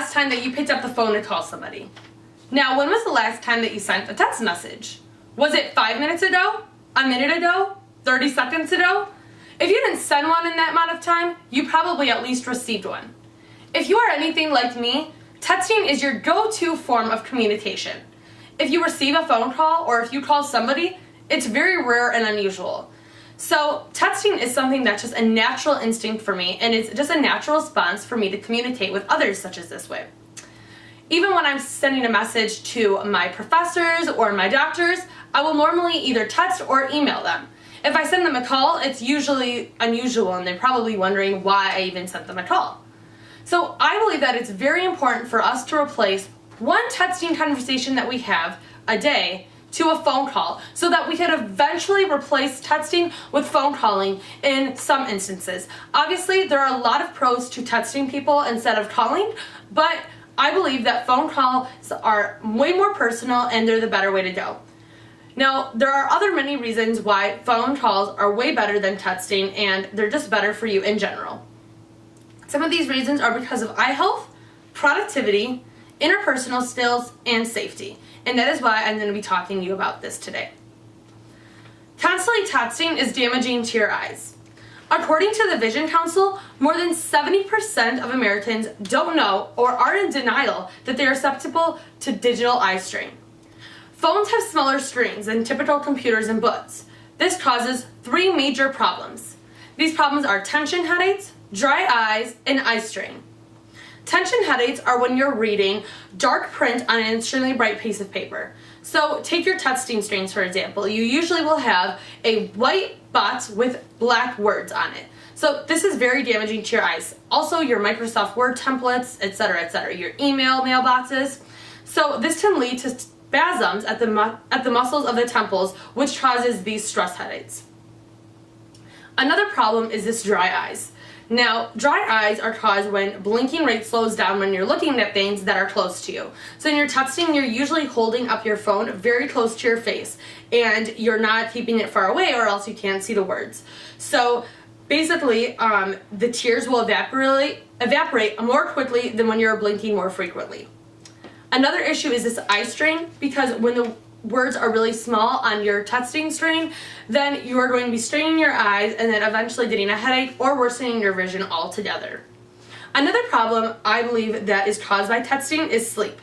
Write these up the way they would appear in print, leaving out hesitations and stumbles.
last time that you picked up the phone to call somebody? Now, when was the last time that you sent a text message? Was it 5 minutes ago? A minute ago? 30 seconds ago? If you didn't send one in that amount of time, you probably at least received one. If you are anything like me, texting is your go-to form of communication. If you receive a phone call or if you call somebody, it's very rare and unusual. So texting is something that's just a natural instinct for me, and it's just a natural response for me to communicate with others such as this way. Even when I'm sending a message to my professors or my doctors, I will normally either text or email them. If I send them a call, it's usually unusual and they're probably wondering why I even sent them a call. So I believe that it's very important for us to replace one texting conversation that we have a day to a phone call so that we can eventually replace texting with phone calling in some instances. Obviously, there are a lot of pros to texting people instead of calling, but I believe that phone calls are way more personal and they're the better way to go. Now, there are other many reasons why phone calls are way better than texting, and they're just better for you in general. Some of these reasons are because of eye health, productivity, interpersonal skills, and safety. And that is why I'm going to be talking to you about this today. Constantly texting is damaging to your eyes. According to the Vision Council, more than 70% of Americans don't know or are in denial that they are susceptible to digital eye strain. Phones have smaller screens than typical computers and books. This causes 3 major problems. These problems are tension headaches, dry eyes, and eye strain. Tension headaches are when you're reading dark print on an extremely bright piece of paper. So take your texting strings for example. You usually will have a white box with black words on it. So this is very damaging to your eyes. Also your Microsoft Word templates, etc., your email mailboxes. So this can lead to spasms at the muscles of the temples, which causes these stress headaches. Another problem is this dry eyes. Now, dry eyes are caused when blinking rate slows down when you're looking at things that are close to you. So when you're texting, you're usually holding up your phone very close to your face, and you're not keeping it far away or else you can't see the words. So basically, the tears will evaporate more quickly than when you're blinking more frequently. Another issue is this eye strain, because when the words are really small on your texting screen, then you are going to be straining your eyes and then eventually getting a headache or worsening your vision altogether. Another problem I believe that is caused by texting is sleep.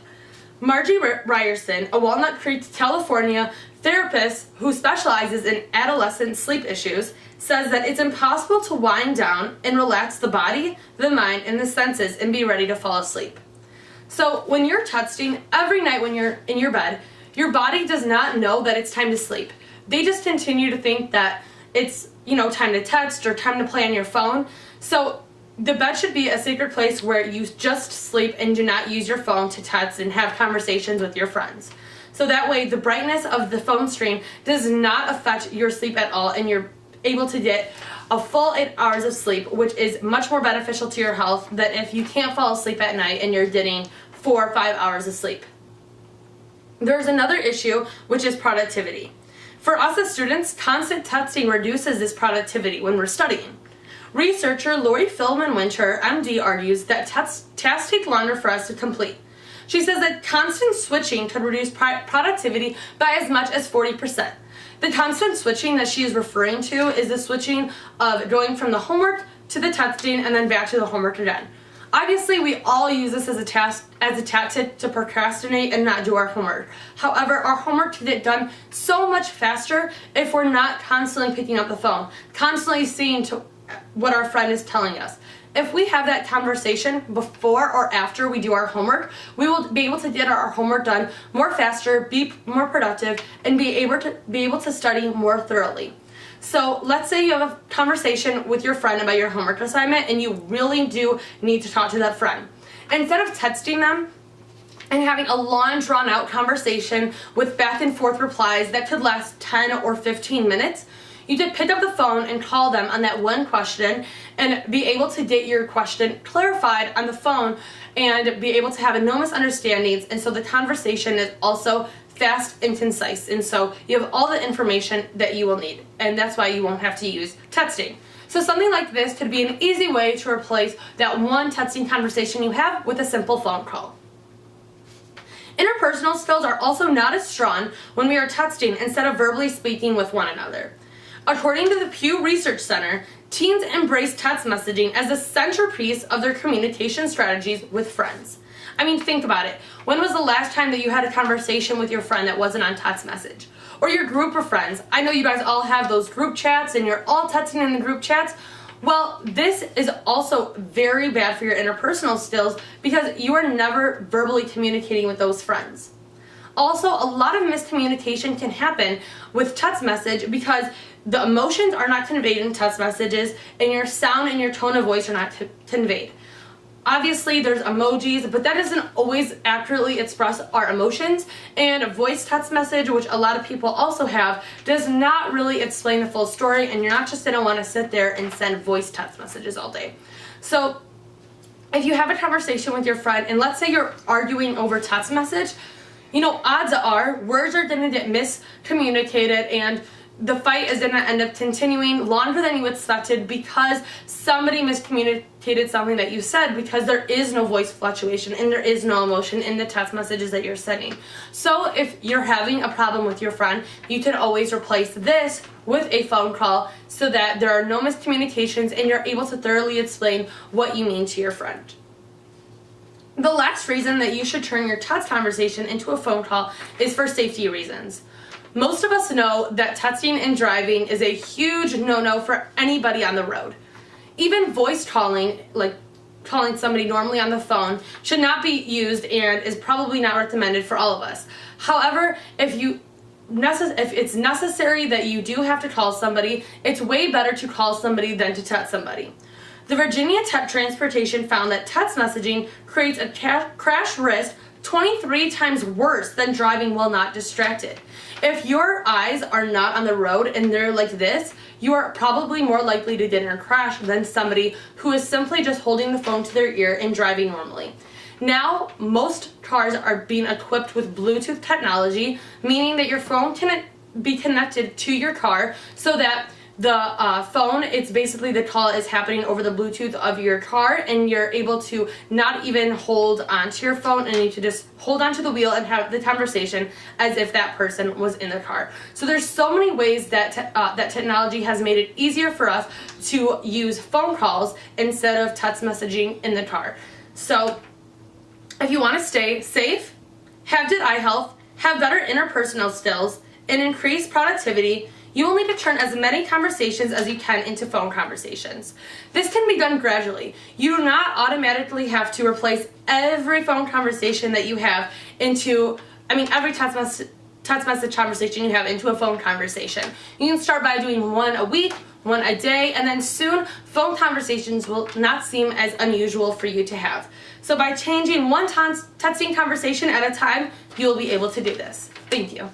Margie Ryerson, a Walnut Creek, California therapist who specializes in adolescent sleep issues, says that it's impossible to wind down and relax the body, the mind, and the senses and be ready to fall asleep. So when you're texting every night when you're in your bed, your body does not know that it's time to sleep. They just continue to think that it's, time to text or time to play on your phone. So the bed should be a sacred place where you just sleep and do not use your phone to text and have conversations with your friends. So that way the brightness of the phone screen does not affect your sleep at all, and you're able to get a full 8 hours of sleep, which is much more beneficial to your health than if you can't fall asleep at night and you're getting 4 or 5 hours of sleep. There's another issue, which is productivity. For us as students, constant texting reduces this productivity when we're studying. Researcher Lori Feldman-Winter, MD, argues that tasks take longer for us to complete. She says that constant switching could reduce productivity by as much as 40%. The constant switching that she is referring to is the switching of going from the homework to the texting and then back to the homework again. Obviously, we all use this as a tactic to procrastinate and not do our homework. However, our homework can get done so much faster if we're not constantly picking up the phone, constantly seeing to what our friend is telling us. If we have that conversation before or after we do our homework, we will be able to get our homework done more faster, be more productive, and be able to study more thoroughly. So let's say you have a conversation with your friend about your homework assignment and you really do need to talk to that friend. Instead of texting them and having a long drawn out conversation with back and forth replies that could last 10 or 15 minutes, you could pick up the phone and call them on that one question and be able to get your question clarified on the phone and be able to have no misunderstandings, and so the conversation is also fast and concise, and so you have all the information that you will need, and that's why you won't have to use texting. So something like this could be an easy way to replace that one texting conversation you have with a simple phone call. Interpersonal skills are also not as strong when we are texting instead of verbally speaking with one another. According to the Pew Research Center, teens embrace text messaging as a centerpiece of their communication strategies with friends. I mean, think about it. When was the last time that you had a conversation with your friend that wasn't on text message? Or your group of friends? I know you guys all have those group chats and you're all texting in the group chats. Well, this is also very bad for your interpersonal skills because you are never verbally communicating with those friends. Also, a lot of miscommunication can happen with text message because the emotions are not conveyed in text messages and your sound and your tone of voice are not conveyed. Obviously, there's emojis, but that doesn't always accurately express our emotions, and a voice text message, which a lot of people also have, does not really explain the full story, and you're not just going to want to sit there and send voice text messages all day. So if you have a conversation with your friend, and let's say you're arguing over text message, odds are words are going to get miscommunicated, and the fight is going to end up continuing longer than you expected because somebody miscommunicated something that you said, because there is no voice fluctuation and there is no emotion in the text messages that you're sending. So if you're having a problem with your friend, you can always replace this with a phone call so that there are no miscommunications and you're able to thoroughly explain what you mean to your friend. The last reason that you should turn your text conversation into a phone call is for safety reasons. Most of us know that texting and driving is a huge no-no for anybody on the road. Even voice calling, like calling somebody normally on the phone, should not be used and is probably not recommended for all of us. However, if it's necessary that you do have to call somebody, it's way better to call somebody than to text somebody. The Virginia Tech Transportation found that text messaging creates a crash risk 23 times worse than driving while not distracted. If your eyes are not on the road and they're like this, you are probably more likely to get in a crash than somebody who is simply just holding the phone to their ear and driving normally. Now, most cars are being equipped with Bluetooth technology, meaning that your phone can be connected to your car so that the phone, it's basically the call is happening over the Bluetooth of your car, and you're able to not even hold onto your phone, and you can just hold onto the wheel and have the conversation as if that person was in the car. So there's so many ways that that technology has made it easier for us to use phone calls instead of text messaging in the car. So if you want to stay safe, have good eye health, have better interpersonal skills, and increase productivity, you will need to turn as many conversations as you can into phone conversations. This can be done gradually. You do not automatically have to replace every phone conversation that you have every text message conversation you have into a phone conversation. You can start by doing one a week, one a day, and then soon phone conversations will not seem as unusual for you to have. So by changing one texting conversation at a time, you'll be able to do this. Thank you.